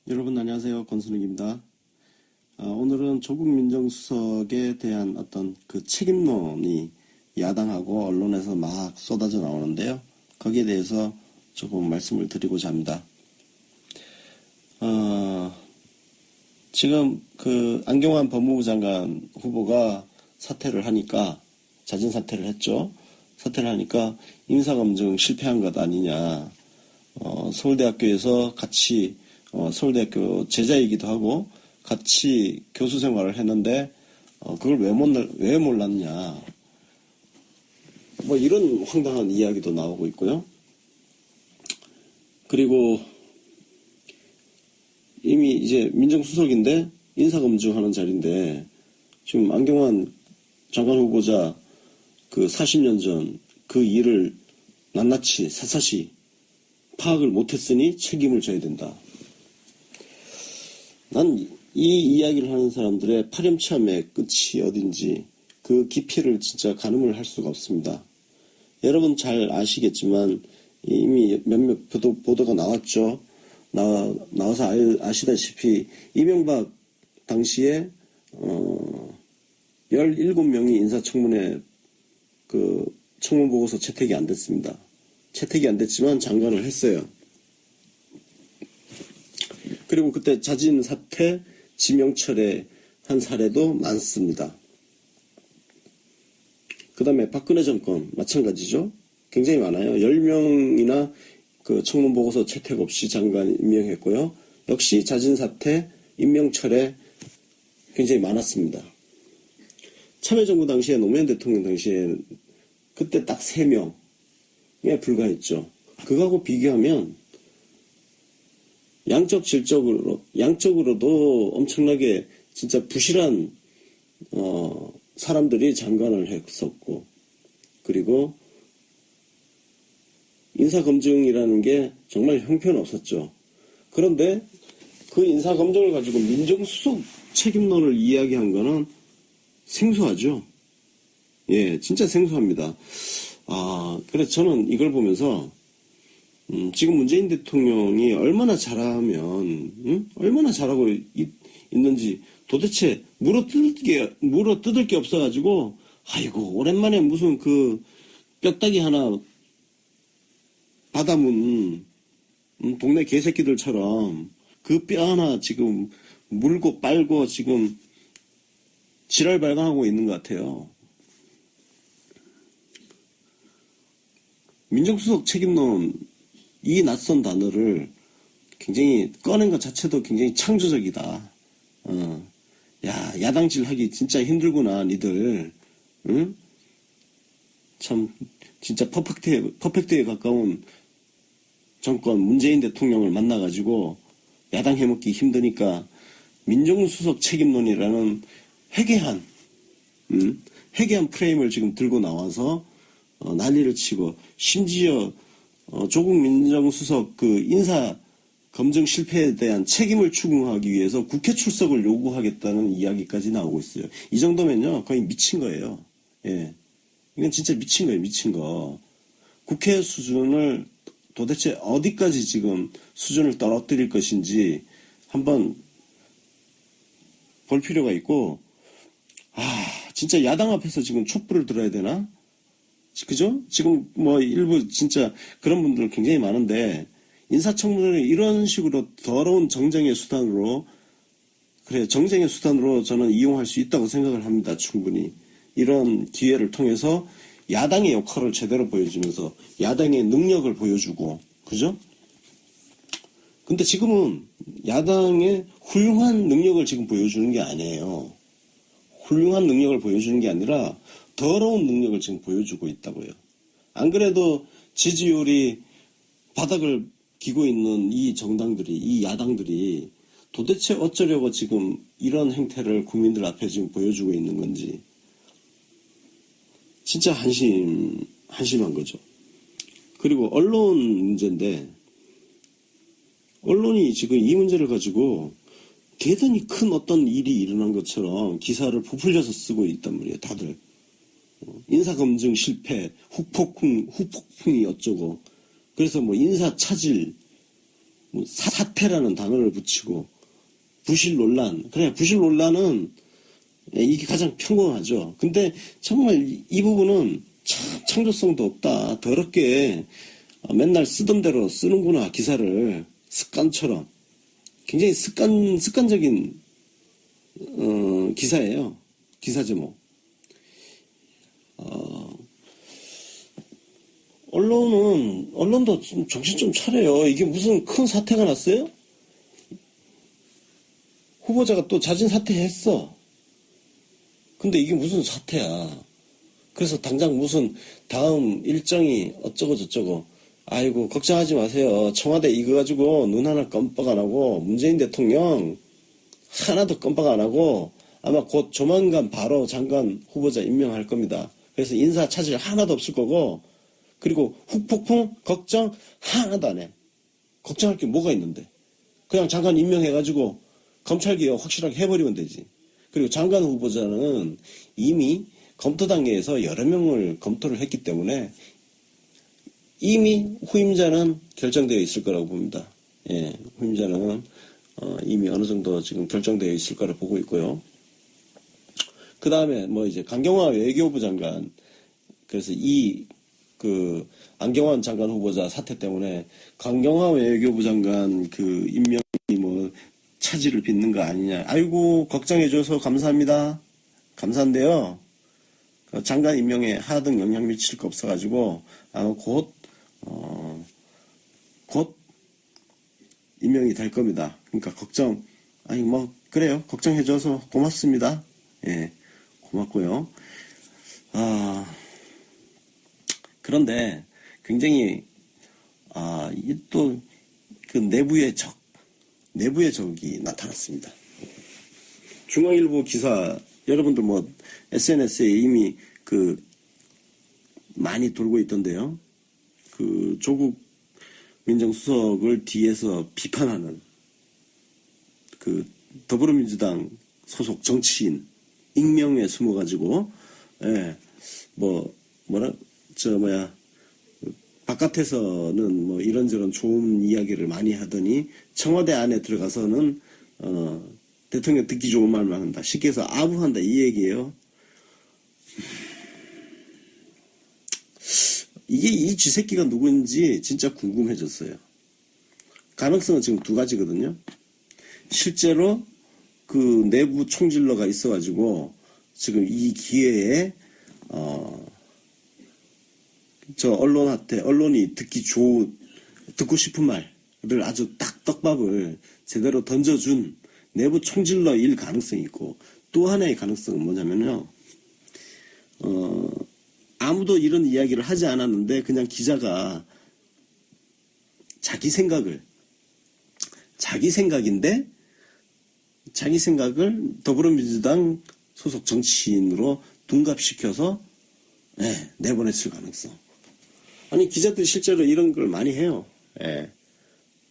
여러분 안녕하세요. 권순욱입니다. 오늘은 조국 민정수석에 대한 어떤 그 책임론이 야당하고 언론에서 막 쏟아져 나오는데요. 거기에 대해서 조금 말씀을 드리고자 합니다. 지금 그 안경환 법무부 장관 후보가 사퇴를 하니까, 자진 사퇴를 했죠. 사퇴를 하니까 인사검증 실패한 것 아니냐. 서울대학교에서 같이 서울대학교 제자이기도 하고 같이 교수 생활을 했는데 그걸 왜 몰랐냐. 뭐 이런 황당한 이야기도 나오고 있고요. 그리고 이미 이제 민정수석인데 인사검증하는 자리인데 지금 안경환 장관 후보자 그 40년 전 그 일을 낱낱이 샅샅이 파악을 못했으니 책임을 져야 된다. 난 이 이야기를 하는 사람들의 파렴치함의 끝이 어딘지 그 깊이를 진짜 가늠을 할 수가 없습니다. 여러분 잘 아시겠지만 이미 몇몇 보도가 나왔죠. 나와서 아시다시피 이명박 당시에 17명이 인사청문회 그 청문보고서 채택이 안 됐습니다. 채택이 안 됐지만 장관을 했어요. 그리고 그때 자진 사퇴, 지명 철회한 사례도 많습니다. 그 다음에 박근혜 정권 마찬가지죠. 굉장히 많아요. 10명이나 그 청문보고서 채택 없이 장관 임명했고요. 역시 자진 사퇴, 임명 철회 굉장히 많았습니다. 참여정부 당시에 노무현 대통령 당시에 그때 딱 3명에 불과했죠. 그거하고 비교하면 양적으로도 엄청나게 진짜 부실한 사람들이 장관을 했었고, 그리고 인사검증이라는 게 정말 형편없었죠. 그런데 그 인사검증을 가지고 민정수석 책임론을 이야기한 거는 생소하죠. 예, 진짜 생소합니다. 그래서 저는 이걸 보면서 지금 문재인 대통령이 얼마나 잘하면, 얼마나 잘하고 있는지 도대체 물어뜯을 게 없어가지고, 아이고, 오랜만에 무슨 그 뼈다귀 하나 받아문, 동네 개새끼들처럼 그 뼈 하나 지금 물고 빨고 지금 지랄 발광하고 있는 것 같아요. 민정수석 책임론, 이 낯선 단어를 굉장히 꺼낸 것 자체도 굉장히 창조적이다. 야당질 하기 진짜 힘들구나, 니들. 응? 참, 진짜 퍼펙트에 가까운 정권, 문재인 대통령을 만나가지고 야당 해먹기 힘드니까 민정수석 책임론이라는 회개한 프레임을 지금 들고 나와서 난리를 치고, 심지어 조국 민정수석 그 인사 검증 실패에 대한 책임을 추궁하기 위해서 국회 출석을 요구하겠다는 이야기까지 나오고 있어요. 이 정도면요 거의 미친 거예요. 예, 이건 진짜 미친 거예요. 미친 거. 국회 수준을 도대체 어디까지 지금 수준을 떨어뜨릴 것인지 한번 볼 필요가 있고, 진짜 야당 앞에서 지금 촛불을 들어야 되나? 그죠? 지금 뭐 일부 진짜 그런 분들 굉장히 많은데, 인사청문회를 이런 식으로 더러운 정쟁의 수단으로 저는 이용할 수 있다고 생각을 합니다. 충분히. 이런 기회를 통해서 야당의 역할을 제대로 보여주면서 야당의 능력을 보여주고, 그죠? 근데 지금은 야당의 훌륭한 능력을 지금 보여주는 게 아니에요. 훌륭한 능력을 보여주는 게 아니라 더러운 능력을 지금 보여주고 있다고요. 안 그래도 지지율이 바닥을 기고 있는 이 정당들이, 이 야당들이 도대체 어쩌려고 지금 이런 행태를 국민들 앞에 지금 보여주고 있는 건지 진짜 한심한 거죠. 그리고 언론 문제인데, 언론이 지금 이 문제를 가지고 대단히 큰 어떤 일이 일어난 것처럼 기사를 부풀려서 쓰고 있단 말이에요, 다들. 인사검증 실패, 후폭풍이 어쩌고, 그래서 뭐 인사 차질, 뭐 사태라는 단어를 붙이고 부실 논란. 그래, 부실 논란은 이게 가장 평범하죠. 근데 정말 이 부분은 참 창조성도 없다. 더럽게 맨날 쓰던 대로 쓰는구나, 기사를. 습관처럼. 굉장히 습관적인, 기사예요. 기사 제목. 언론도 정신 좀 차려요. 이게 무슨 큰 사태가 났어요? 후보자가 또 자진 사퇴했어. 근데 이게 무슨 사태야. 그래서 당장 무슨 다음 일정이 어쩌고 저쩌고. 아이고, 걱정하지 마세요. 청와대 이거 가지고 눈 하나 껌뻑 안 하고 문재인 대통령 하나도 껌뻑 안 하고 아마 곧 조만간 바로 장관 후보자 임명할 겁니다. 그래서 인사 차질 하나도 없을 거고, 그리고 후폭풍 걱정 하나도 안 해. 걱정할 게 뭐가 있는데. 그냥 장관 임명해가지고 검찰개혁 확실하게 해버리면 되지. 그리고 장관 후보자는 이미 검토단계에서 여러 명을 검토를 했기 때문에 이미 후임자는 결정되어 있을 거라고 봅니다. 예, 후임자는 이미 어느 정도 지금 결정되어 있을 거라 보고 있고요. 그 다음에 뭐 이제 강경화 외교부 장관, 그래서 안경환 장관 후보자 사태 때문에 강경화 외교부 장관 그 임명이 뭐 차질을 빚는 거 아니냐. 아이고, 걱정해줘서 감사합니다. 감사한데요. 장관 임명에 하등 영향 미칠 거 없어가지고 아마 곧 임명이 될 겁니다. 그러니까 그래요. 걱정해줘서 고맙습니다. 예, 고맙고요. 그런데 굉장히 또 그 내부의 적이 나타났습니다. 중앙일보 기사, 여러분들 뭐 SNS에 이미 많이 돌고 있던데요. 조국 민정수석을 뒤에서 비판하는 더불어민주당 소속 정치인 익명에 숨어가지고, 바깥에서는 뭐 이런저런 좋은 이야기를 많이 하더니 청와대 안에 들어가서는 대통령 듣기 좋은 말만 한다. 쉽게 해서 아부한다, 이 얘기예요. 이게 이 쥐새끼가 누구인지 진짜 궁금해졌어요. 가능성은 지금 두 가지거든요. 실제로 내부 총질러가 있어가지고 지금 이 기회에 언론이 듣고 싶은 말을 아주 딱 떡밥을 제대로 던져준 내부 총질러일 가능성이 있고, 또 하나의 가능성은 뭐냐면요. 아무도 이런 이야기를 하지 않았는데 그냥 기자가 자기 생각을 더불어민주당 소속 정치인으로 둔갑시켜서 내보냈을 가능성. 아니, 기자들이 실제로 이런 걸 많이 해요.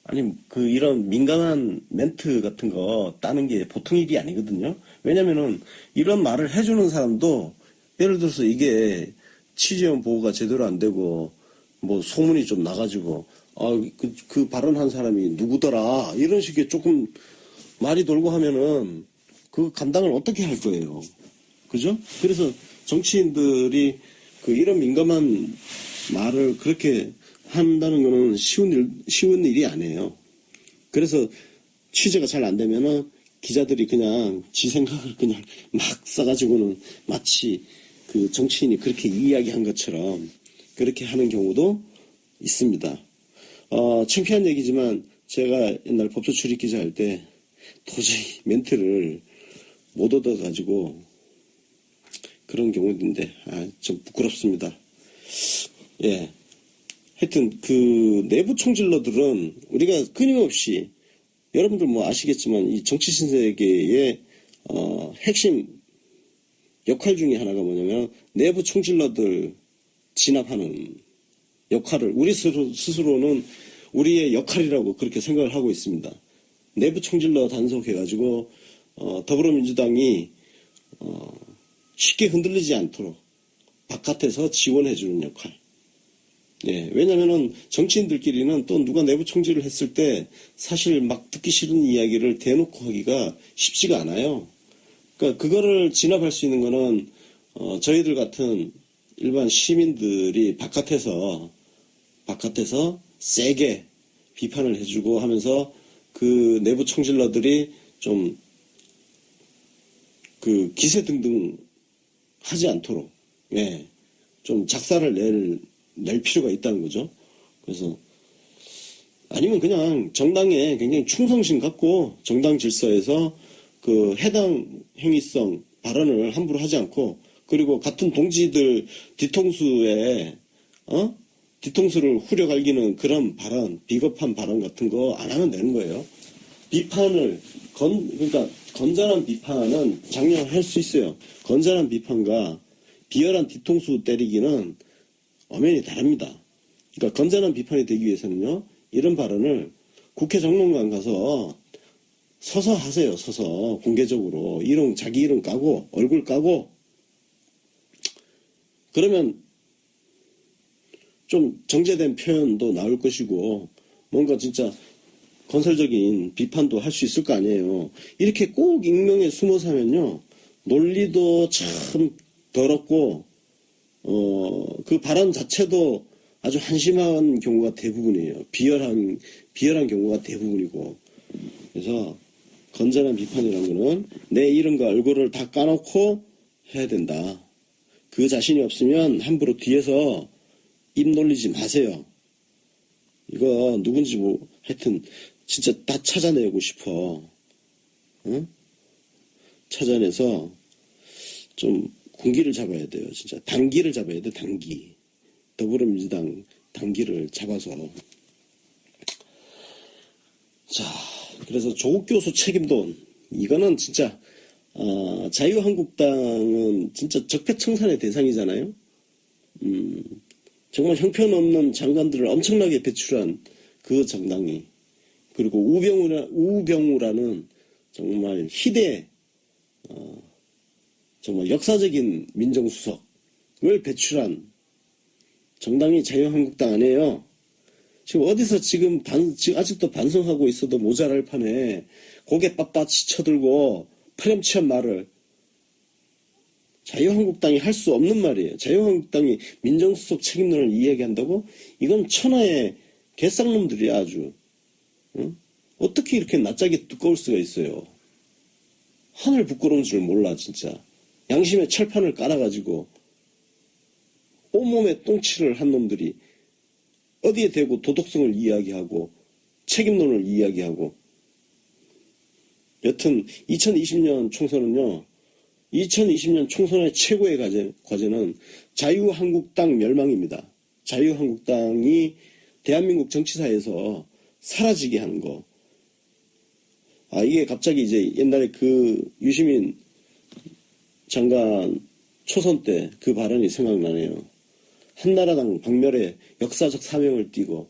아니, 이런 민감한 멘트 같은 거 따는 게 보통 일이 아니거든요. 왜냐면은 이런 말을 해주는 사람도, 예를 들어서 이게 취재원 보호가 제대로 안 되고 뭐 소문이 좀 나가지고 그 발언한 사람이 누구더라 이런 식의 조금 말이 돌고 하면은 그 감당을 어떻게 할 거예요. 그죠? 그래서 정치인들이 이런 민감한 말을 그렇게 한다는 거는 쉬운 일이 아니에요. 그래서 취재가 잘 안 되면은 기자들이 그냥 지 생각을 그냥 막 써가지고는 마치 정치인이 그렇게 이야기한 것처럼 그렇게 하는 경우도 있습니다. 창피한 얘기지만 제가 옛날 법조 출입 기자 할 때 도저히 멘트를 못 얻어가지고 그런 경우인데 좀 부끄럽습니다. 예. 하여튼 내부 총질러들은 우리가 끊임없이, 여러분들 뭐 아시겠지만 이 정치 신세계의 핵심 역할 중에 하나가 뭐냐면 내부 총질러들 진압하는 역할을 우리 스스로는 우리의 역할이라고 그렇게 생각을 하고 있습니다. 내부 총질러 단속해가지고 더불어민주당이 쉽게 흔들리지 않도록 바깥에서 지원해주는 역할. 예, 왜냐면은 정치인들끼리는 또 누가 내부 총질을 했을 때 사실 막 듣기 싫은 이야기를 대놓고 하기가 쉽지가 않아요. 그러니까 그거를 진압할 수 있는 거는 저희들 같은 일반 시민들이 바깥에서 세게 비판을 해주고 하면서 그 내부 총질러들이 좀 그 기세 등등 하지 않도록 예, 좀 작사를 낼 필요가 있다는 거죠. 그래서 아니면 그냥 정당에 굉장히 충성심 갖고 정당 질서에서 그 해당 행위성 발언을 함부로 하지 않고 그리고 같은 동지들 뒤통수에 뒤통수를 후려갈기는 그런 발언, 비겁한 발언 같은 거 안 하면 되는 거예요. 비판을 그러니까 건전한 비판은 장려할 수 있어요. 건전한 비판과 비열한 뒤통수 때리기는 엄연히 다릅니다. 그러니까 건전한 비판이 되기 위해서는요, 이런 발언을 국회 정론관 가서 서서 하세요. 서서 공개적으로 자기 이름 까고 얼굴 까고 그러면 좀 정제된 표현도 나올 것이고 뭔가 진짜 건설적인 비판도 할 수 있을 거 아니에요. 이렇게 꼭 익명에 숨어서 하면요, 논리도 참 더럽고 그 발언 자체도 아주 한심한 경우가 대부분이에요. 비열한 경우가 대부분이고. 그래서 건전한 비판이라는 거는 내 이름과 얼굴을 다 까놓고 해야 된다. 그 자신이 없으면 함부로 뒤에서 입 놀리지 마세요. 이거 누군지 하여튼 진짜 다 찾아내고 싶어. 응? 찾아내서 좀 군기를 잡아야 돼요. 진짜 단기를 잡아야 돼. 단기. 더불어민주당 단기를 잡아서. 자, 그래서 조국 교수 책임론 이거는 진짜 자유한국당은 진짜 적폐청산의 대상이잖아요. 정말 형편없는 장관들을 엄청나게 배출한 그 정당이, 그리고 우병우라는 정말 희대 정말 역사적인 민정수석을 배출한 정당이 자유한국당 아니에요. 지금 어디서 지금 아직도 반성하고 있어도 모자랄 판에 고개 빳빳이 쳐들고 파렴치한 말을, 자유한국당이 할 수 없는 말이에요. 자유한국당이 민정수석 책임론을 이야기한다고? 이건 천하의 개쌍놈들이야 아주. 응? 어떻게 이렇게 낯짝이 두꺼울 수가 있어요. 하늘 부끄러운 줄 몰라 진짜. 양심의 철판을 깔아가지고 온몸에 똥칠을 한 놈들이 어디에 대고 도덕성을 이야기하고 책임론을 이야기하고. 여튼 2020년 총선은요, 2020년 총선의 최고의 과제는 자유한국당 멸망입니다. 자유한국당이 대한민국 정치사에서 사라지게 하는 거. 이게 갑자기 이제 옛날에 그 유시민 장관 초선 때 그 발언이 생각나네요. 한나라당 박멸의 역사적 사명을 띠고,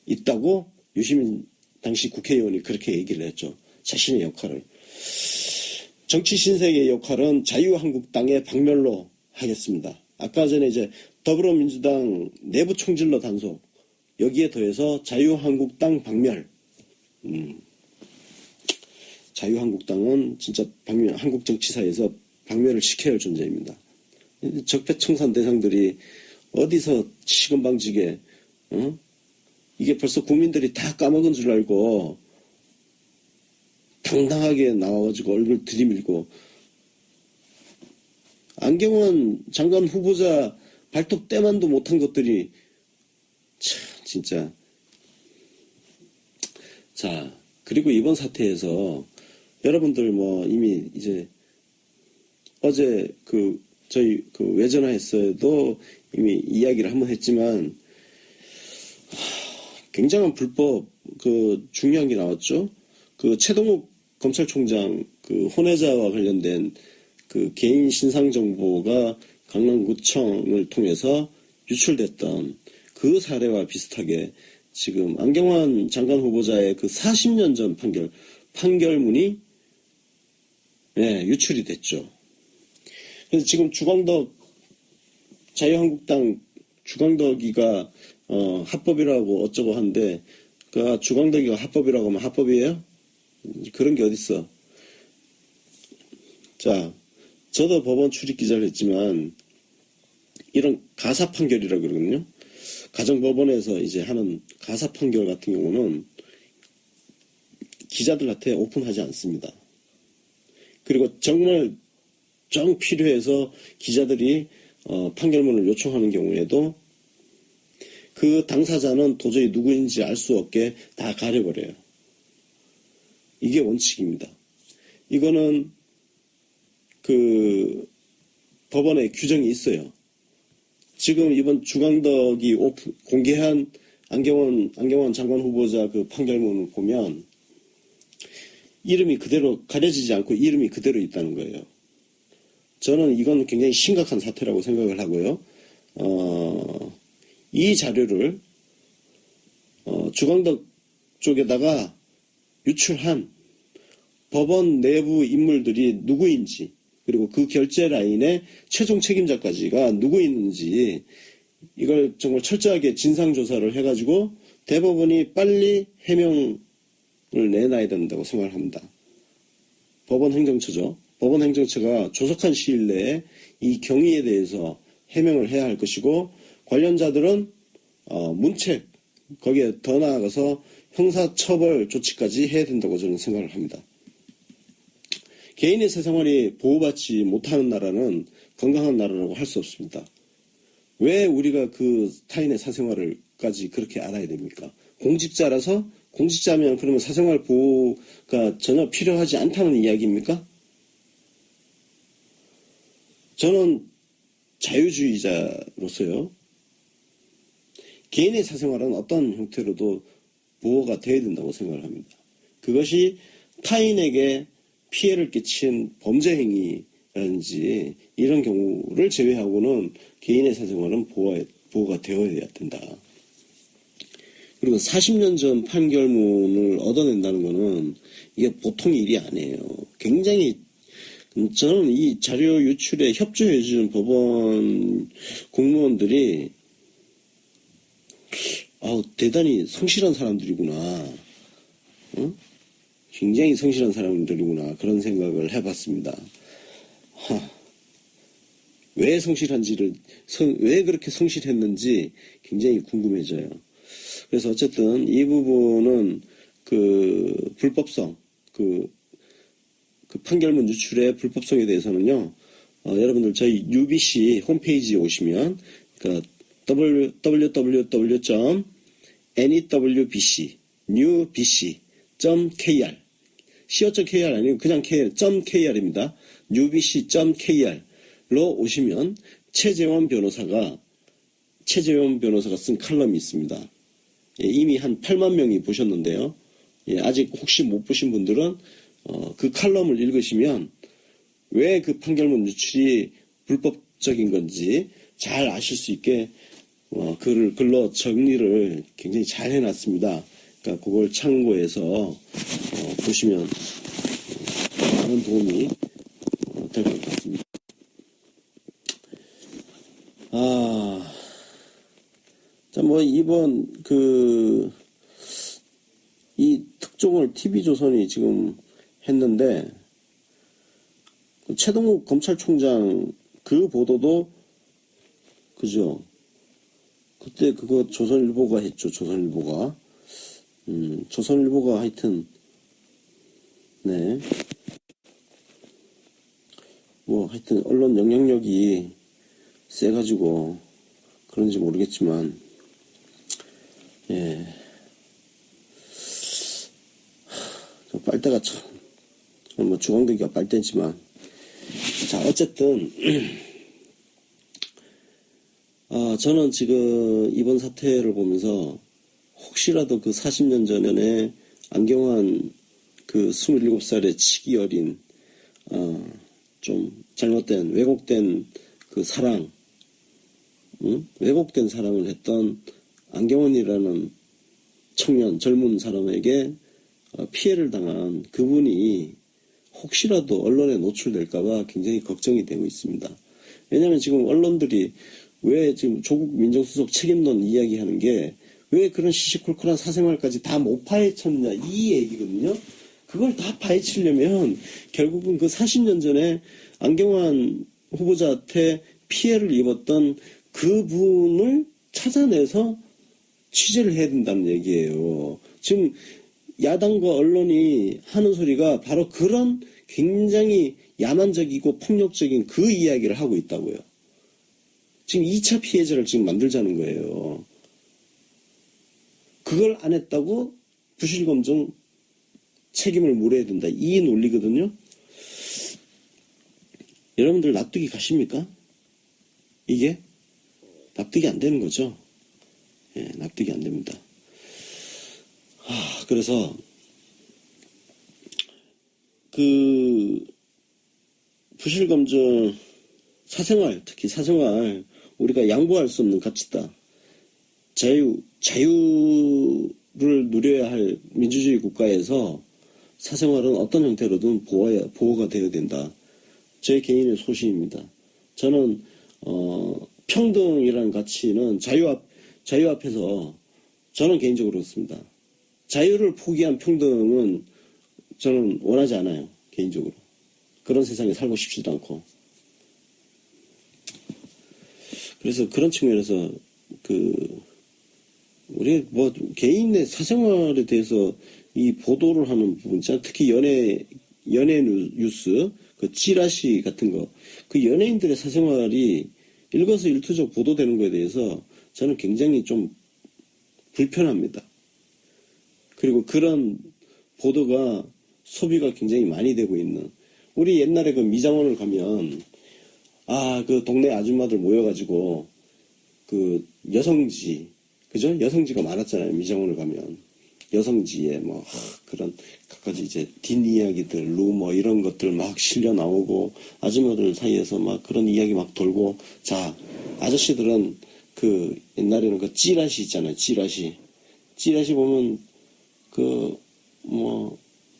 있다고 유시민 당시 국회의원이 그렇게 얘기를 했죠. 자신의 역할을. 정치 신세의 역할은 자유한국당의 박멸로 하겠습니다. 아까 전에 이제 더불어민주당 내부 총질러 단속, 여기에 더해서 자유한국당 박멸. 자유한국당은 진짜 한국 정치사에서 박멸을 시켜야 할 존재입니다. 적폐청산 대상들이 어디서 시건방지게, 이게 벌써 국민들이 다 까먹은 줄 알고 당당하게 나와가지고 얼굴 들이밀고, 안경원 장관 후보자 발톱 때만도 못한 것들이 참 진짜. 자, 그리고 이번 사태에서 여러분들 이미 이제 어제 저희 외전화했어도 이미 이야기를 한번 했지만, 굉장한 불법 중요한 게 나왔죠. 최동욱 검찰총장 혼외자와 관련된 개인 신상 정보가 강남구청을 통해서 유출됐던 그 사례와 비슷하게 지금 안경환 장관 후보자의 40년 전 판결문이 유출이 됐죠. 그래서 지금 주광덕 자유한국당 주광덕이가 합법이라고 어쩌고 하는데 그 주광덕이가 합법이라고 하면 합법이에요? 그런 게 어딨어. 자, 저도 법원 출입 기자를 했지만 이런 가사 판결이라고 그러거든요. 가정법원에서 이제 하는 가사 판결 같은 경우는 기자들한테 오픈하지 않습니다. 그리고 정말 정 필요해서 기자들이 판결문을 요청하는 경우에도 그 당사자는 도저히 누구인지 알 수 없게 다 가려버려요. 이게 원칙입니다. 이거는 그 법원에 규정이 있어요. 지금 이번 주광덕이 공개한 안경원 장관 후보자 그 판결문을 보면 이름이 그대로 가려지지 않고 이름이 그대로 있다는 거예요. 저는 이건 굉장히 심각한 사태라고 생각을 하고요. 이 자료를 주광덕 쪽에다가 유출한 법원 내부 인물들이 누구인지 그리고 그 결제 라인의 최종 책임자까지가 누구 있는지 이걸 정말 철저하게 진상조사를 해가지고 대법원이 빨리 해명을 내놔야 된다고 생각을 합니다. 법원 행정처죠. 법원 행정처가 조속한 시일 내에 이 경위에 대해서 해명을 해야 할 것이고 관련자들은 문책 거기에 더 나아가서 형사처벌 조치까지 해야 된다고 저는 생각을 합니다. 개인의 사생활이 보호받지 못하는 나라는 건강한 나라라고 할 수 없습니다. 왜 우리가 그 타인의 사생활을까지 그렇게 알아야 됩니까? 공직자라서 공직자면 그러면 사생활 보호가 전혀 필요하지 않다는 이야기입니까? 저는 자유주의자로서요. 개인의 사생활은 어떤 형태로도 보호가 되어야 된다고 생각을 합니다. 그것이 타인에게 피해를 끼친 범죄 행위라든지 이런 경우를 제외하고는 개인의 사생활은 보호가 되어야 된다. 그리고 40년 전 판결문을 얻어낸다는 것은 이게 보통 일이 아니에요. 굉장히 저는 이 자료 유출에 협조해주는 법원 공무원들이 대단히 성실한 사람들이구나. 굉장히 성실한 사람들이구나. 그런 생각을 해봤습니다. 왜 성실한지를, 왜 그렇게 성실했는지 굉장히 궁금해져요. 그래서 어쨌든 이 부분은 그 불법성, 그 판결문 유출의 불법성에 대해서는요, 여러분들 저희 UBC 홈페이지에 오시면, 그 www.newbc.kr co.kr 아니고 그냥 .kr입니다. ubc.kr로 오시면 최재원 변호사가 쓴 칼럼이 있습니다. 이미 한 8만 명이 보셨는데요. 아직 혹시 못 보신 분들은 그 칼럼을 읽으시면 왜 그 판결문 유출이 불법적인 건지 잘 아실 수 있게 글로 정리를 굉장히 잘 해놨습니다. 그러니까 그걸 참고해서 보시면 많은 도움이 될 것 같습니다. 자, 이번 이 특종을 TV조선이 지금 했는데 최동욱 검찰총장 그 보도도 그죠? 그때 그거 조선일보가 했죠. 조선일보가 하여튼 네. 하여튼 언론 영향력이 세가지고 그런지 모르겠지만 빨대가 참 주광덕이가 빨대지만 자 어쨌든 저는 지금 이번 사태를 보면서 혹시라도 그 40년 전에 안경환 그 27살의 치기 어린 좀 잘못된 왜곡된 그 사랑 왜곡된 사랑을 했던 안경환이라는 청년 젊은 사람에게 피해를 당한 그분이 혹시라도 언론에 노출될까봐 굉장히 걱정이 되고 있습니다. 왜냐하면 지금 언론들이 왜 지금 조국 민정수석 책임론 이야기하는 게 왜 그런 시시콜콜한 사생활까지 다 못 파헤쳤냐 이 얘기거든요. 그걸 다 파헤치려면 결국은 그 40년 전에 안경환 후보자한테 피해를 입었던 그분을 찾아내서 취재를 해야 된다는 얘기예요. 지금 야당과 언론이 하는 소리가 바로 그런 굉장히 야만적이고 폭력적인 그 이야기를 하고 있다고요. 지금 2차 피해자를 지금 만들자는 거예요. 그걸 안 했다고 부실검증 책임을 물어야 된다. 이 논리거든요. 여러분들 납득이 가십니까? 이게 납득이 안 되는 거죠. 예, 납득이 안 됩니다. 그래서 그 부실검증 사생활, 특히 사생활 우리가 양보할 수 없는 가치다. 자유를 누려야 할 민주주의 국가에서 사생활은 어떤 형태로든 보호가 되어야 된다. 제 개인의 소신입니다. 저는 평등이라는 가치는 자유 앞에서 저는 개인적으로 그렇습니다. 자유를 포기한 평등은 저는 원하지 않아요. 개인적으로. 그런 세상에 살고 싶지도 않고. 그래서 그런 측면에서 우리 개인의 사생활에 대해서 이 보도를 하는 부분, 특히 연예 뉴스, 그 찌라시 같은 거, 그 연예인들의 사생활이 일거수일투족 보도되는 거에 대해서 저는 굉장히 좀 불편합니다. 그리고 그런 보도가 소비가 굉장히 많이 되고 있는, 우리 옛날에 그 미장원을 가면 그 동네 아줌마들 모여가지고 그 여성지, 그죠? 여성지가 많았잖아요. 미장원을 가면 여성지에 그런 갖가지 이제 뒷이야기들, 루머 이런 것들 막 실려 나오고 아줌마들 사이에서 막 그런 이야기 막 돌고. 자, 아저씨들은 그 옛날에는 그 찌라시 있잖아요. 찌라시 보면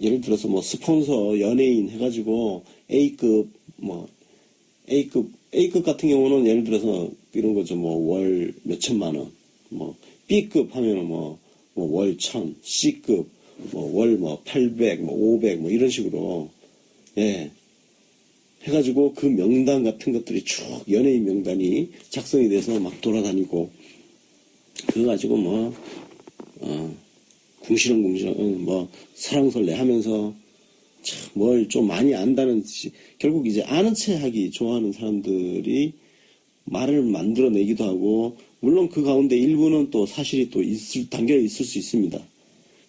예를 들어서 스폰서 연예인 해가지고 A급 A급 같은 경우는 예를 들어서 이런 거죠. 월 몇천만 원. B급 하면은 월 1000, C급 월 800, 500 이런 식으로 예. 해가지고 그 명단 같은 것들이 쭉 연예인 명단이 작성이 돼서 막 돌아다니고 그거 가지고 궁시렁 사랑설레 하면서 참 뭘 좀 많이 안다는 듯이 결국 이제 아는 체 하기 좋아하는 사람들이 말을 만들어내기도 하고, 물론 그 가운데 일부는 또 사실이 또 담겨 있을 수 있습니다.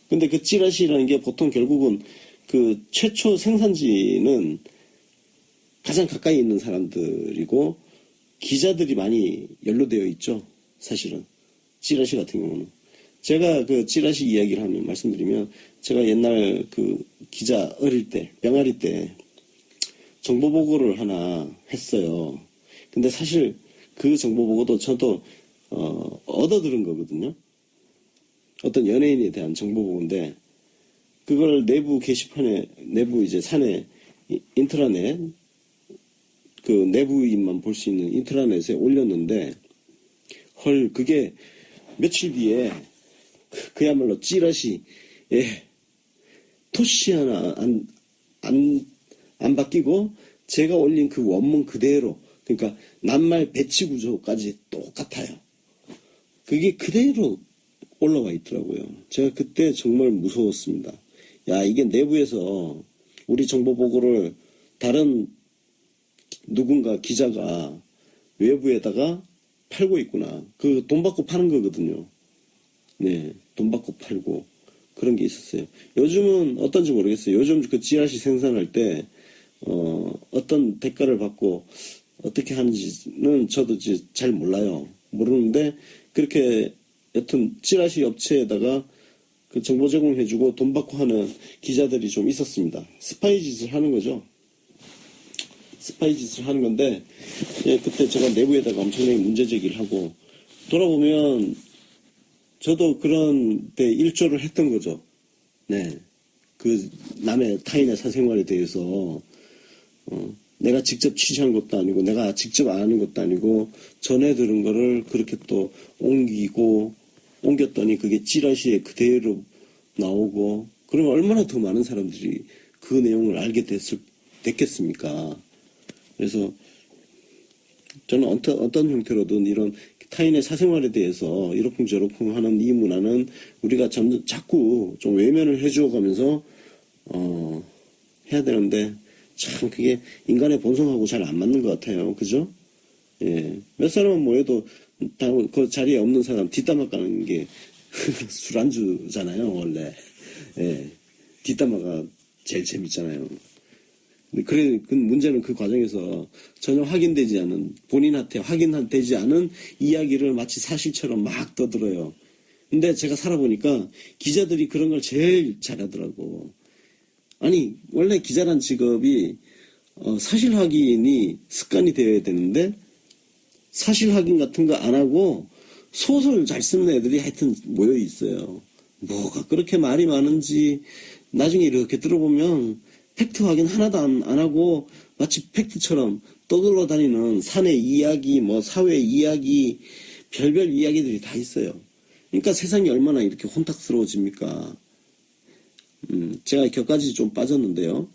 근데 그 찌라시라는 게 보통 결국은 그 최초 생산지는 가장 가까이 있는 사람들이고 기자들이 많이 연루되어 있죠. 사실은 찌라시 같은 경우는. 제가 그 찌라시 이야기를 하면 말씀드리면, 제가 옛날 그 기자 어릴 때, 병아리 때 정보보고를 하나 했어요. 근데 사실 그 정보보고도 저도 얻어들은 거거든요. 어떤 연예인에 대한 정보보고인데 그걸 내부 게시판에, 내부 이제 사내 인트라넷, 그 내부인만 볼 수 있는 인트라넷에 올렸는데, 헐, 그게 며칠 뒤에 그야말로 찌라시, 토시 하나 안 바뀌고 제가 올린 그 원문 그대로, 그러니까 낱말 배치 구조까지 똑같아요. 그게 그대로 올라와 있더라고요. 제가 그때 정말 무서웠습니다. 야, 이게 내부에서 우리 정보 보고를 다른 누군가 기자가 외부에다가 팔고 있구나. 그 돈 받고 파는 거거든요. 네, 돈 받고 팔고 그런 게 있었어요. 요즘은 어떤지 모르겠어요. 요즘 그 찌라시 생산할 때 어떤 대가를 받고 어떻게 하는지는 저도 잘 몰라요. 모르는데 그렇게 여튼 찌라시 업체에다가 그 정보 제공해주고 돈 받고 하는 기자들이 좀 있었습니다. 스파이 짓을 하는 거죠. 스파이 짓을 하는 건데, 그때 제가 내부에다가 엄청나게 문제 제기를 하고, 돌아보면 저도 그런 데 일조를 했던 거죠. 네. 그 타인의 사생활에 대해서 내가 직접 취재한 것도 아니고 내가 직접 아는 것도 아니고 전해 들은 거를 그렇게 또 옮겼더니 그게 찌라시에 그대로 나오고 그러면 얼마나 더 많은 사람들이 그 내용을 알게 됐겠습니까? 그래서 저는 어떤 형태로든 이런 타인의 사생활에 대해서 이러쿵저러쿵 하는 이 문화는 우리가 자꾸 좀 외면을 해주어 가면서 해야 되는데 참 그게 인간의 본성하고 잘 안 맞는 것 같아요. 그죠? 예. 몇 사람은 모여도 그 자리에 없는 사람 뒷담화 까는 게 술안주잖아요, 원래. 예. 뒷담화가 제일 재밌잖아요. 그래, 그 문제는 그 과정에서 전혀 확인되지 않은, 본인한테 확인되지 않은 이야기를 마치 사실처럼 막 떠들어요. 근데 제가 살아보니까 기자들이 그런 걸 제일 잘하더라고. 아니, 원래 기자란 직업이, 사실 확인이 습관이 되어야 되는데, 사실 확인 같은 거 안 하고, 소설 잘 쓰는 애들이 하여튼 모여 있어요. 뭐가 그렇게 말이 많은지, 나중에 이렇게 들어보면, 팩트 확인 하나도 안 하고 마치 팩트처럼 떠돌아다니는 사내 이야기, 뭐 사회 이야기, 별별 이야기들이 다 있어요. 그러니까 세상이 얼마나 이렇게 혼탁스러워집니까? 제가 격까지 좀 빠졌는데요.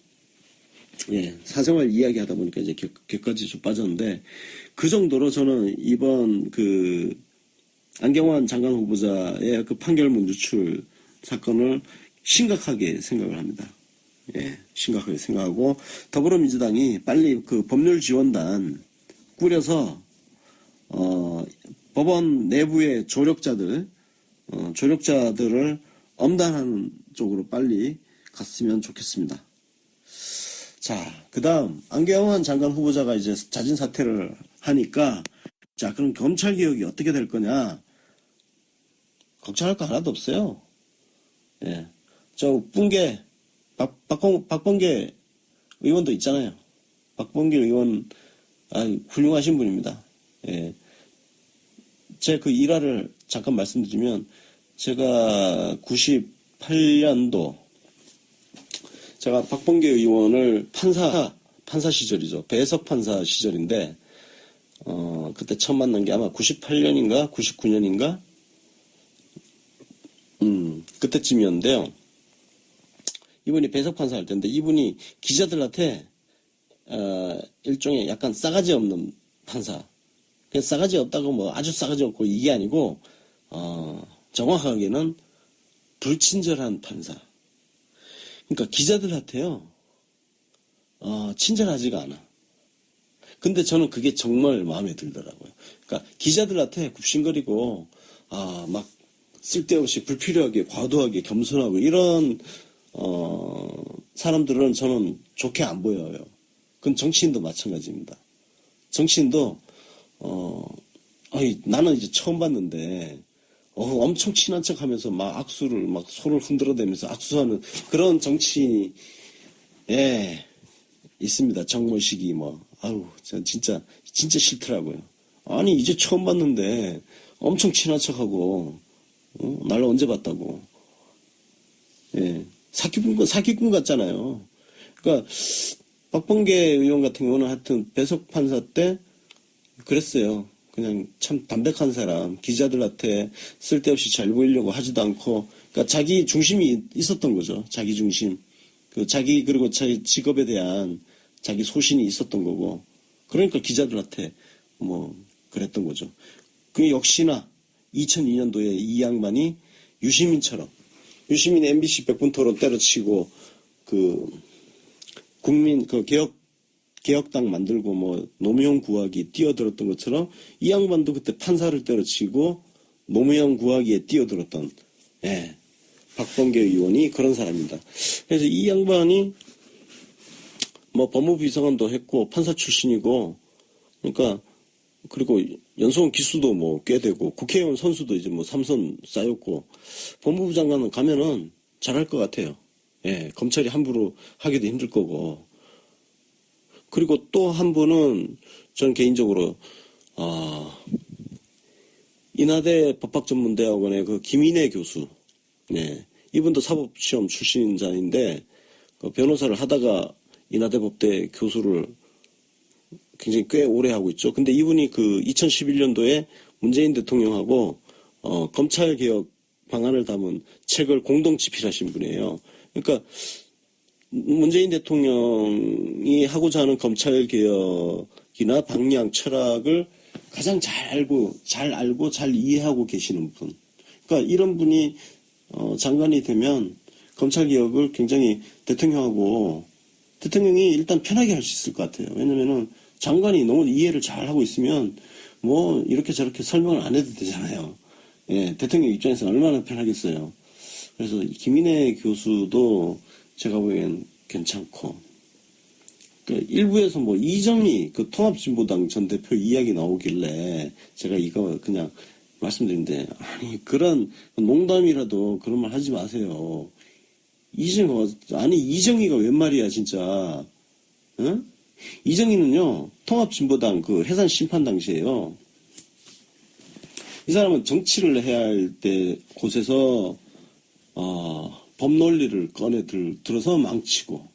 예, 사생활 이야기 하다 보니까 이제 격까지 좀 빠졌는데 그 정도로 저는 이번 그 안경환 장관 후보자의 그 판결문 유출 사건을 심각하게 생각을 합니다. 예, 심각하게 생각하고 더불어민주당이 빨리 그 법률지원단 꾸려서 법원 내부의 조력자들을 엄단하는 쪽으로 빨리 갔으면 좋겠습니다. 자, 그다음 안경환 장관 후보자가 이제 자진 사퇴를 하니까 자, 그럼 검찰 개혁이 어떻게 될 거냐? 걱정할 거 하나도 없어요. 예, 저 박범계 의원도 있잖아요. 박범계 의원, 훌륭하신 분입니다. 예. 제 그 일화를 잠깐 말씀드리면, 제가 98년도, 제가 박범계 의원을 판사 시절이죠. 배석 판사 시절인데, 그때 처음 만난 게 아마 98년인가? 99년인가? 그때쯤이었는데요. 이분이 배석 판사 할 텐데 이분이 기자들한테 일종의 약간 싸가지 없는 판사. 그래서 싸가지 없다고 뭐 아주 싸가지 없고 이게 아니고 정확하게는 불친절한 판사. 그러니까 기자들한테요 친절하지가 않아. 근데 저는 그게 정말 마음에 들더라고요. 그러니까 기자들한테 굽신거리고 막 쓸데없이 불필요하게 과도하게 겸손하고 이런 사람들은 저는 좋게 안 보여요. 그건 정치인도 마찬가지입니다. 정치인도, 나는 이제 처음 봤는데, 엄청 친한 척 하면서 막 악수를, 막 손을 흔들어대면서 악수하는 그런 정치인이, 예, 있습니다. 정모식이 진짜 싫더라고요. 아니, 이제 처음 봤는데, 엄청 친한 척 하고, 날 언제 봤다고. 예. 사기꾼 같잖아요. 그러니까 박범계 의원 같은 경우는 하여튼 배석 판사 때 그랬어요. 그냥 참 담백한 사람, 기자들한테 쓸데없이 잘 보이려고 하지도 않고, 그러니까 자기 중심이 있었던 거죠. 자기 중심. 그리고 자기 직업에 대한 자기 소신이 있었던 거고, 그러니까 기자들한테 그랬던 거죠. 그 역시나 2002년도에 이 양반이 유시민 MBC 100분 토론 때려치고, 국민, 개혁당 만들고, 노무현 구하기 뛰어들었던 것처럼, 이 양반도 그때 판사를 때려치고, 노무현 구하기에 뛰어들었던, 예, 박범계 의원이 그런 사람입니다. 그래서 이 양반이, 법무부 비서관도 했고, 판사 출신이고, 그러니까, 그리고 연수원 기수도 꽤 되고 국회의원 선수도 이제 3선 쌓였고 법무부 장관은 가면은 잘할 것 같아요. 예, 검찰이 함부로 하기도 힘들 거고. 그리고 또 한 분은 저는 개인적으로 인하대 법학전문대학원의 그 김인혜 교수, 네, 이분도 사법시험 출신자인데 변호사를 하다가 인하대 법대 교수를 굉장히 꽤 오래 하고 있죠. 근데 이분이 그 2011년도에 문재인 대통령하고 검찰개혁 방안을 담은 책을 공동 집필하신 분이에요. 그러니까 문재인 대통령이 하고자 하는 검찰개혁이나 방향, 철학을 가장 잘 알고 잘 이해하고 계시는 분. 그러니까 이런 분이 장관이 되면 검찰개혁을 굉장히 대통령이 일단 편하게 할 수 있을 것 같아요. 왜냐면은 장관이 너무 이해를 잘 하고 있으면 뭐 이렇게 저렇게 설명을 안 해도 되잖아요. 예, 대통령 입장에서 얼마나 편하겠어요. 그래서 김인혜 교수도 제가 보기엔 괜찮고, 그 일부에서 뭐 이정희 그 통합진보당 전 대표 이야기 나오길래 제가 이거 그냥 말씀드린데, 아니 그런 농담이라도 그런 말 하지 마세요. 이정희가 웬 말이야 진짜. 응? 이정희는요 통합진보당 그 해산 심판 당시에요. 이 사람은 정치를 해야 할 때 곳에서 법논리를 들어서 망치고,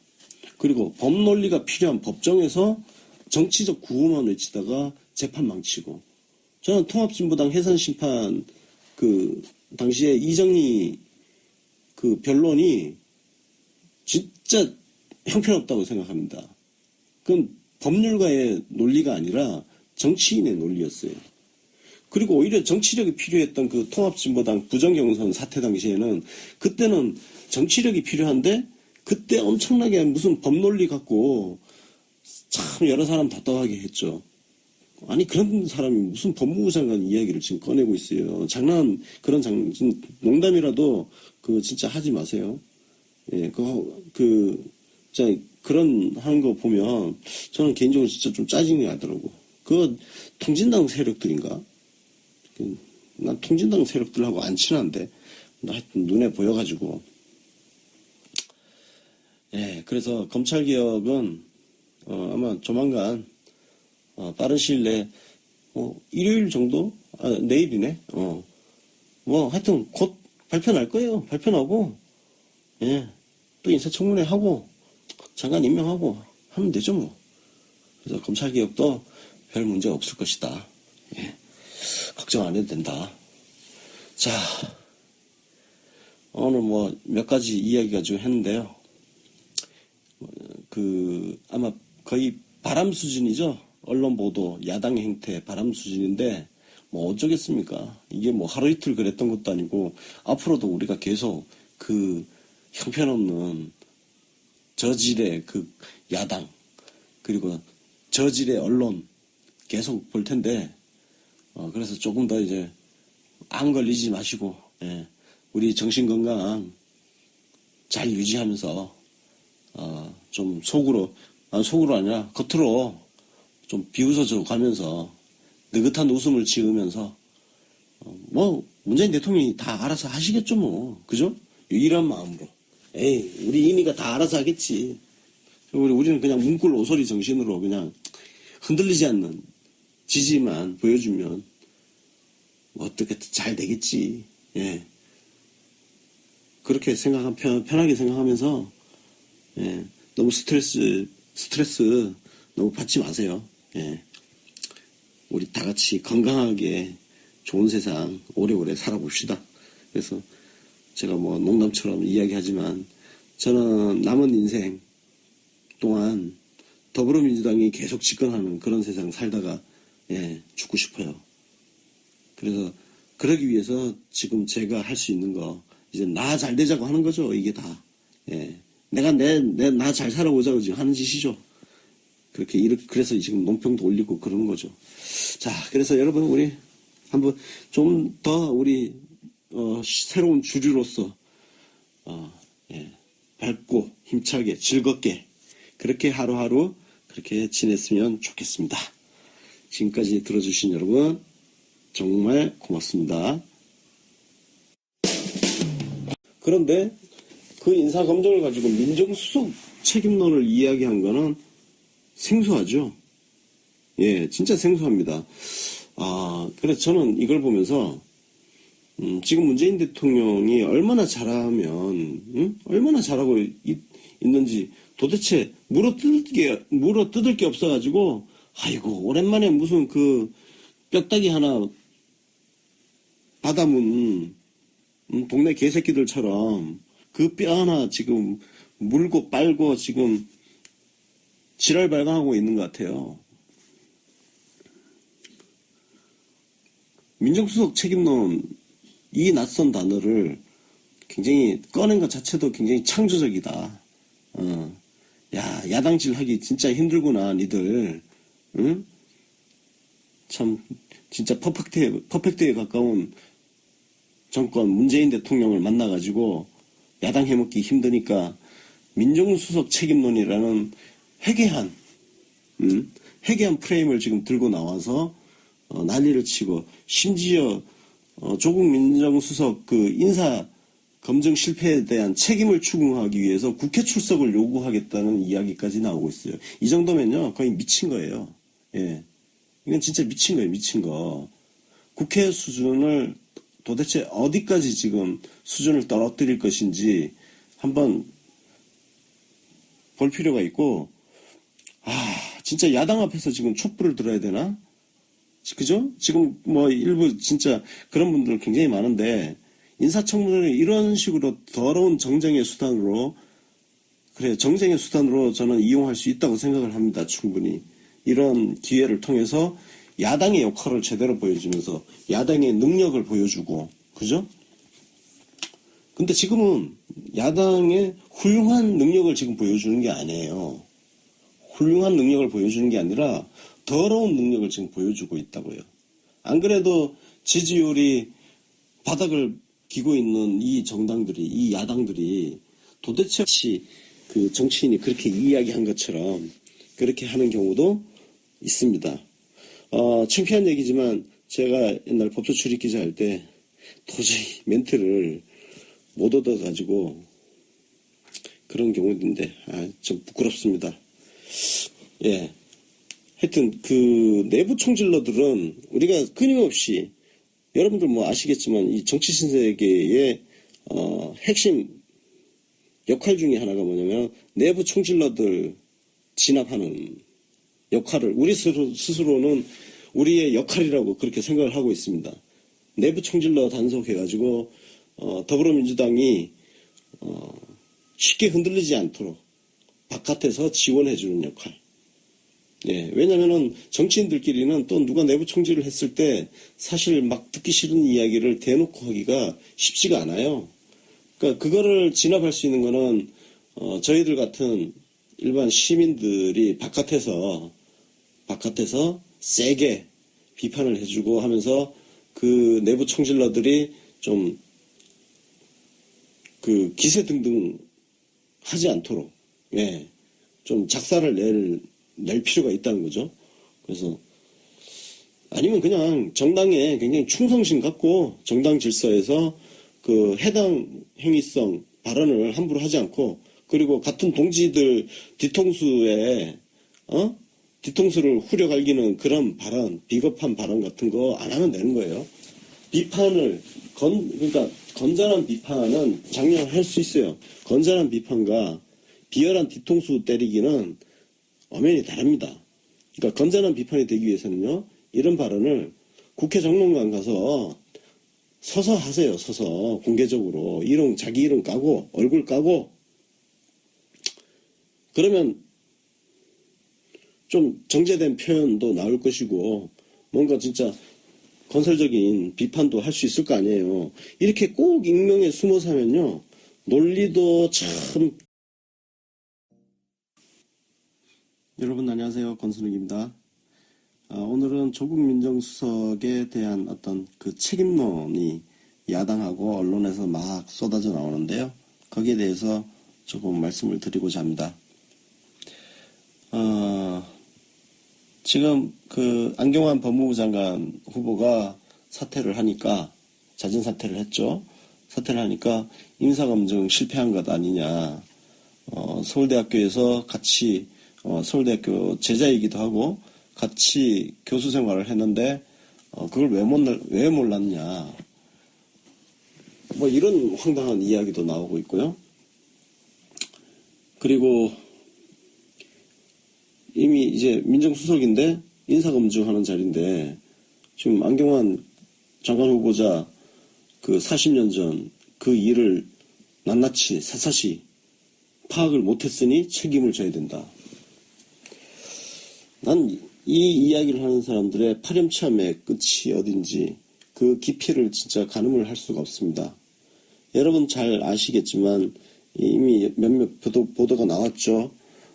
그리고 법논리가 필요한 법정에서 정치적 구호만 외치다가 재판 망치고. 저는 통합진보당 해산심판 그 당시에 이정희 그 변론이 진짜 형편없다고 생각합니다. 그건 법률가의 논리가 아니라 정치인의 논리였어요. 그리고 오히려 정치력이 필요했던 그 통합진보당 부정경선 사태 당시에는, 그때는 정치력이 필요한데 그때 엄청나게 무슨 법논리 갖고 참 여러 사람 답답하게 했죠. 아니 그런 사람이 무슨 법무부 장관 이야기를 지금 꺼내고 있어요. 농담이라도 그 진짜 하지 마세요. 예, 진짜 그런 하는 거 보면 저는 개인적으로 진짜 좀 짜증이 나더라고. 그 통진당 세력들인가? 난 통진당 세력들하고 안 친한데 하여튼 눈에 보여가지고. 예, 그래서 검찰개혁은 아마 조만간 빠른 시일 내에 일요일 정도? 내일이네. 뭐 하여튼 곧 발표 날 거예요. 발표 나고, 예, 또 인사청문회 하고 장관 임명하고 하면 되죠 뭐. 그래서 검찰개혁도 별 문제 없을 것이다. 예, 걱정 안 해도 된다. 자, 오늘 뭐 몇 가지 이야기 가지고 했는데요. 아마 거의 바람 수준이죠. 언론 보도, 야당 행태 바람 수준인데 뭐 어쩌겠습니까? 이게 뭐 하루 이틀 그랬던 것도 아니고 앞으로도 우리가 계속 그 형편없는 저질의 그 야당, 그리고 저질의 언론 계속 볼 텐데, 그래서 조금 더 이제 안 걸리지 마시고, 예, 우리 정신 건강 잘 유지하면서 좀 속으로 아니라 겉으로 좀 비웃어져 가면서 느긋한 웃음을 지으면서 뭐 문재인 대통령이 다 알아서 하시겠죠 뭐. 그죠? 이런 마음으로, 에이 우리 이니가 다 알아서 하겠지. 우리는 그냥 문골 오소리 정신으로 그냥 흔들리지 않는 지지만 보여주면 뭐 어떻게 잘 되겠지. 예, 그렇게 편하게 생각하면서, 예, 너무 스트레스 너무 받지 마세요. 예, 우리 다 같이 건강하게 좋은 세상 오래오래 살아봅시다. 그래서 제가 뭐 농담처럼 이야기하지만 저는 남은 인생 동안 더불어민주당이 계속 집권하는 그런 세상 살다가, 예, 죽고 싶어요. 그래서 그러기 위해서 지금 제가 할 수 있는 거 이제 나 잘 되자고 하는 거죠. 이게 다. 예, 내가 나 잘 살아보자고 지금 하는 짓이죠. 그래서 지금 논평도 올리고 그러는 거죠. 자, 그래서 여러분 우리 한번 좀 더 우리 새로운 주류로서 예, 밝고 힘차게 즐겁게 그렇게 하루하루 그렇게 지냈으면 좋겠습니다. 지금까지 들어주신 여러분 정말 고맙습니다. 그런데 그 인사검증을 가지고 민정수석 책임론을 이야기한 거는 생소하죠. 예, 진짜 생소합니다. 그래서 저는 이걸 보면서 지금 문재인 대통령이 얼마나 잘하면, 얼마나 잘하고 있는지 도대체 물어뜯을 게 없어가지고 아이고, 오랜만에 무슨 그 뼈다귀 하나 받아문 동네 개새끼들처럼 그 뼈 하나 지금 물고 빨고 지금 지랄 발광하고 있는 것 같아요. 민정수석 책임론, 이 낯선 단어를 굉장히 꺼낸 것 자체도 굉장히 창조적이다. 야, 야당질 하기 진짜 힘들구나, 니들. 응? 참, 진짜 퍼펙트에 가까운 정권, 문재인 대통령을 만나가지고 야당 해먹기 힘드니까 민정수석 책임론이라는 회개한 프레임을 지금 들고 나와서 난리를 치고, 심지어 조국 민정수석 그 인사 검증 실패에 대한 책임을 추궁하기 위해서 국회 출석을 요구하겠다는 이야기까지 나오고 있어요. 이 정도면요 거의 미친 거예요. 예, 이건 진짜 미친 거예요. 미친 거. 국회 수준을 도대체 어디까지 지금 수준을 떨어뜨릴 것인지 한번 볼 필요가 있고, 진짜 야당 앞에서 지금 촛불을 들어야 되나? 그죠? 지금 뭐 일부 진짜 그런 분들 굉장히 많은데, 인사청문회를 이런 식으로 더러운 정쟁의 수단으로, 그래, 정쟁의 수단으로 저는 이용할 수 있다고 생각을 합니다. 충분히. 이런 기회를 통해서 야당의 역할을 제대로 보여주면서 야당의 능력을 보여주고, 그죠? 근데 지금은 야당의 훌륭한 능력을 지금 보여주는 게 아니에요. 훌륭한 능력을 보여주는 게 아니라 더러운 능력을 지금 보여주고 있다고요. 안 그래도 지지율이 바닥을 기고 있는 이 정당들이, 이 야당들이 도대체 그 정치인이 그렇게 이야기한 것처럼 그렇게 하는 경우도 있습니다. 창피한 얘기지만 제가 옛날 법조 출입 기자 할 때 도저히 멘트를 못 얻어가지고 그런 경우인데, 좀 부끄럽습니다. 예. 하여튼 그 내부 총질러들은 우리가 끊임없이, 여러분들 뭐 아시겠지만 이 정치 신세계의 핵심 역할 중에 하나가 뭐냐면 내부 총질러들 진압하는 역할을 우리 스스로는 우리의 역할이라고 그렇게 생각을 하고 있습니다. 내부 총질러 단속해가지고 더불어민주당이 쉽게 흔들리지 않도록 바깥에서 지원해주는 역할. 예, 왜냐면은 정치인들끼리는 또 누가 내부 총질을 했을 때 사실 막 듣기 싫은 이야기를 대놓고 하기가 쉽지가 않아요. 그러니까 그거를 진압할 수 있는 거는 저희들 같은 일반 시민들이 바깥에서 세게 비판을 해주고 하면서 그 내부 총질러들이 좀 그 기세 등등 하지 않도록, 예, 좀 작사를 낼 필요가 있다는 거죠. 그래서 아니면 그냥 정당에 굉장히 충성심 갖고 정당 질서에서 그 해당 행위성 발언을 함부로 하지 않고, 그리고 같은 동지들 뒤통수에 뒤통수를 후려갈기는 그런 발언, 비겁한 발언 같은 거 안 하면 되는 거예요. 비판을 그러니까 건전한 비판은 장려할 수 있어요. 건전한 비판과 비열한 뒤통수 때리기는 엄연히 다릅니다. 그러니까 건전한 비판이 되기 위해서는요, 이런 발언을 국회 정론관 가서 서서 하세요. 서서 공개적으로 자기 이름 까고 얼굴 까고, 그러면 좀 정제된 표현도 나올 것이고 뭔가 진짜 건설적인 비판도 할 수 있을 거 아니에요. 이렇게 꼭 익명에 숨어서 하면요, 논리도 참. 여러분 안녕하세요. 권순욱입니다. 오늘은 조국 민정수석에 대한 어떤 그 책임론이 야당하고 언론에서 막 쏟아져 나오는데요. 거기에 대해서 조금 말씀을 드리고자 합니다. 지금 그 안경환 법무부 장관 후보가 사퇴를 하니까, 자진 사퇴를 했죠. 사퇴를 하니까 인사검증 실패한 것 아니냐. 서울대학교에서 같이 서울대학교 제자이기도 하고 같이 교수 생활을 했는데 그걸 왜 몰랐냐. 뭐 이런 황당한 이야기도 나오고 있고요. 그리고 이미 이제 민정수석인데 인사검증하는 자리인데, 지금 안경환 장관 후보자 그 40년 전 그 일을 낱낱이 샅샅이 파악을 못했으니 책임을 져야 된다. 난 이 이야기를 하는 사람들의 파렴치함의 끝이 어딘지 그 깊이를 진짜 가늠을 할 수가 없습니다. 여러분 잘 아시겠지만 이미 몇몇 보도가 나왔죠.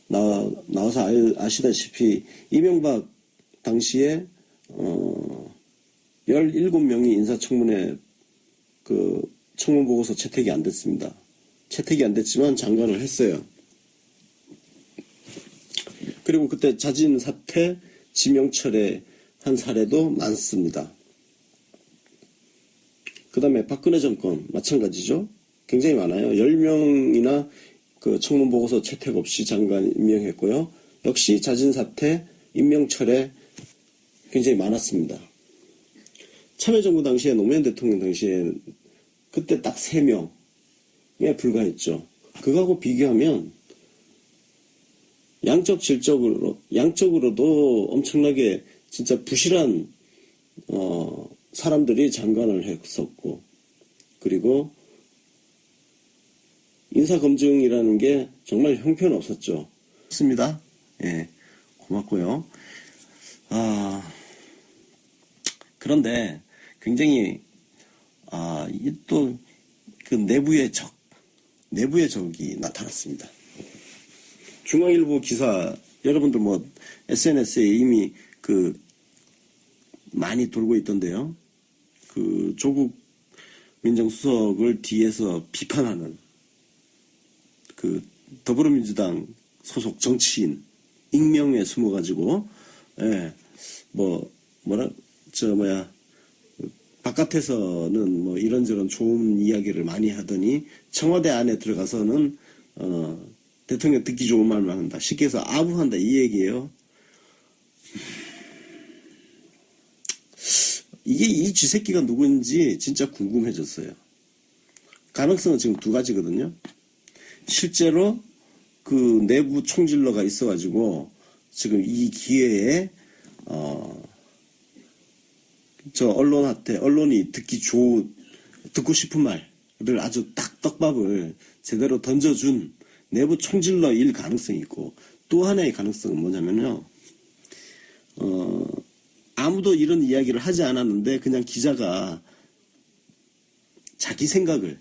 나와서 아시다시피 이명박 당시에 17명이 인사청문회 그 청문 보고서 채택이 안 됐습니다. 채택이 안 됐지만 장관을 했어요. 그리고 그때 자진 사퇴, 지명 철회한 사례도 많습니다. 그 다음에 박근혜 정권 마찬가지죠. 굉장히 많아요. 10명이나 그 청문 보고서 채택 없이 장관 임명했고요. 역시 자진 사퇴, 임명 철회 굉장히 많았습니다. 참여정부 당시에 노무현 대통령 당시에 그때 딱 3명에 불과했죠. 그거하고 비교하면 양적으로도 엄청나게 진짜 부실한 사람들이 장관을 했었고, 그리고 인사검증이라는 게 정말 형편없었죠. 좋습니다. 예, 고맙고요. 그런데 굉장히 또 그 내부의 적이 나타났습니다. 중앙일보 기사, 여러분들 뭐 SNS에 이미 그 많이 돌고 있던데요. 그 조국 민정수석을 뒤에서 비판하는 그 더불어민주당 소속 정치인 익명에 숨어가지고, 바깥에서는 뭐 이런저런 좋은 이야기를 많이 하더니 청와대 안에 들어가서는 대통령 듣기 좋은 말만 한다. 쉽게 해서 아부한다 이 얘기예요. 이게 이 쥐새끼가 누구인지 진짜 궁금해졌어요. 가능성은 지금 2가지거든요. 실제로 그 내부 총질러가 있어가지고 지금 이 기회에 언론이 듣고 싶은 말을 아주 딱 떡밥을 제대로 던져준 내부 총질러일 가능성이 있고, 또 하나의 가능성은 뭐냐면요. 아무도 이런 이야기를 하지 않았는데 그냥 기자가 자기 생각을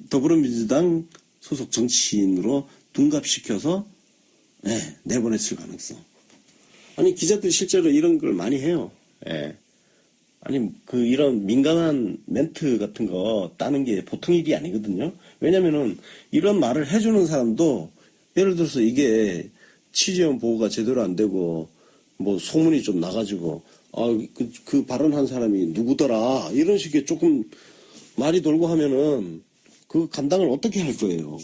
더불어민주당 소속 정치인으로 둔갑시켜서 내보냈을 가능성. 아니 기자들이 실제로 이런 걸 많이 해요. 아니 이런 민감한 멘트 같은 거 따는 게 보통 일이 아니거든요. 왜냐면은 이런 말을 해주는 사람도 예를 들어서 이게 취재원 보호가 제대로 안 되고 뭐 소문이 좀 나가지고 그 발언한 사람이 누구더라 이런 식의 조금 말이 돌고 하면은 그 감당을 어떻게 할 거예요.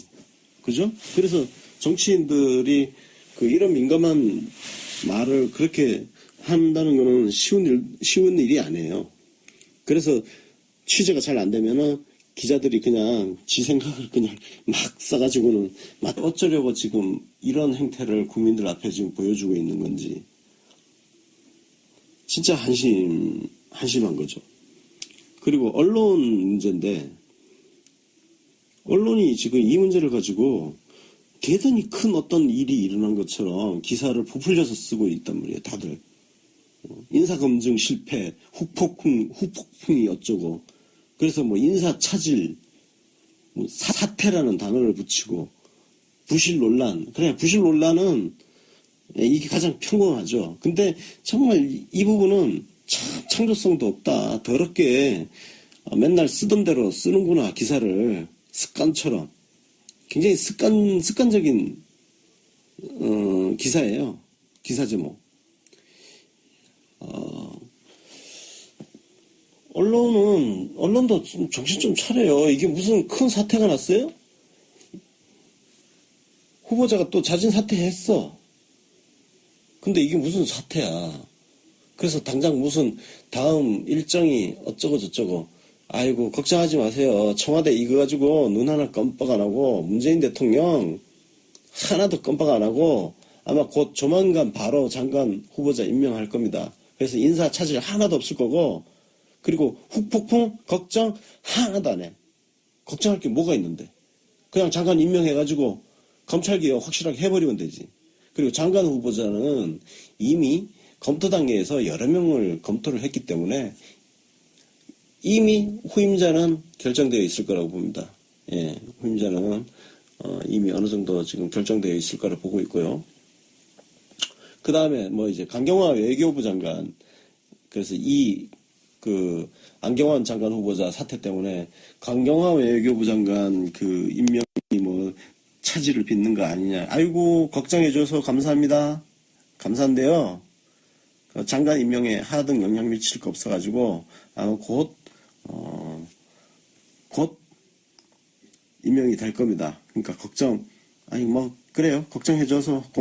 그죠? 그래서 정치인들이 이런 민감한 말을 그렇게 한다는 거는 쉬운 일이 아니에요. 그래서 취재가 잘 안 되면은 기자들이 그냥 지 생각을 그냥 막 써가지고는 어쩌려고 지금 이런 행태를 국민들 앞에 지금 보여주고 있는 건지 진짜 한심한 거죠. 그리고 언론 문제인데, 언론이 지금 이 문제를 가지고 대단히 큰 어떤 일이 일어난 것처럼 기사를 부풀려서 쓰고 있단 말이에요. 다들 인사검증 실패, 후폭풍이 어쩌고, 그래서 뭐 인사차질, 사태라는 단어를 붙이고, 부실 논란. 그래, 부실 논란은 이게 가장 평범하죠. 근데 정말 이 부분은 참 창조성도 없다. 더럽게 맨날 쓰던 대로 쓰는구나, 기사를. 습관처럼. 굉장히 습관적인 기사예요. 기사 제목. 언론도 정신 좀 차려요. 이게 무슨 큰 사태가 났어요? 후보자가 또 자진 사퇴했어. 근데 이게 무슨 사태야. 그래서 당장 무슨 다음 일정이 어쩌고 저쩌고. 아이고 걱정하지 마세요. 청와대 이거 가지고 눈 하나 깜빡 안 하고 문재인 대통령 하나도 껌박 안 하고 아마 곧 조만간 바로 장관 후보자 임명할 겁니다. 그래서 인사 차질 하나도 없을 거고, 그리고 훅폭풍 걱정 하나도 안 해. 걱정할 게 뭐가 있는데. 그냥 장관 임명해가지고 검찰개혁 확실하게 해버리면 되지. 그리고 장관 후보자는 이미 검토 단계에서 여러 명을 검토를 했기 때문에 이미 후임자는 결정되어 있을 거라고 봅니다. 예, 후임자는 이미 어느 정도 지금 결정되어 있을 거라 보고 있고요. 그 다음에 뭐 이제 강경화 외교부 장관, 그래서 안경환 장관 후보자 사태 때문에 강경화 외교부 장관 그 임명이 뭐 차질을 빚는 거 아니냐. 아이고, 걱정해줘서 감사합니다. 감사한데요. 장관 임명에 하등 영향 미칠 거 없어가지고 아마 곧 임명이 될 겁니다. 그러니까 아니 뭐 그래요. 걱정해줘서 고맙습니다.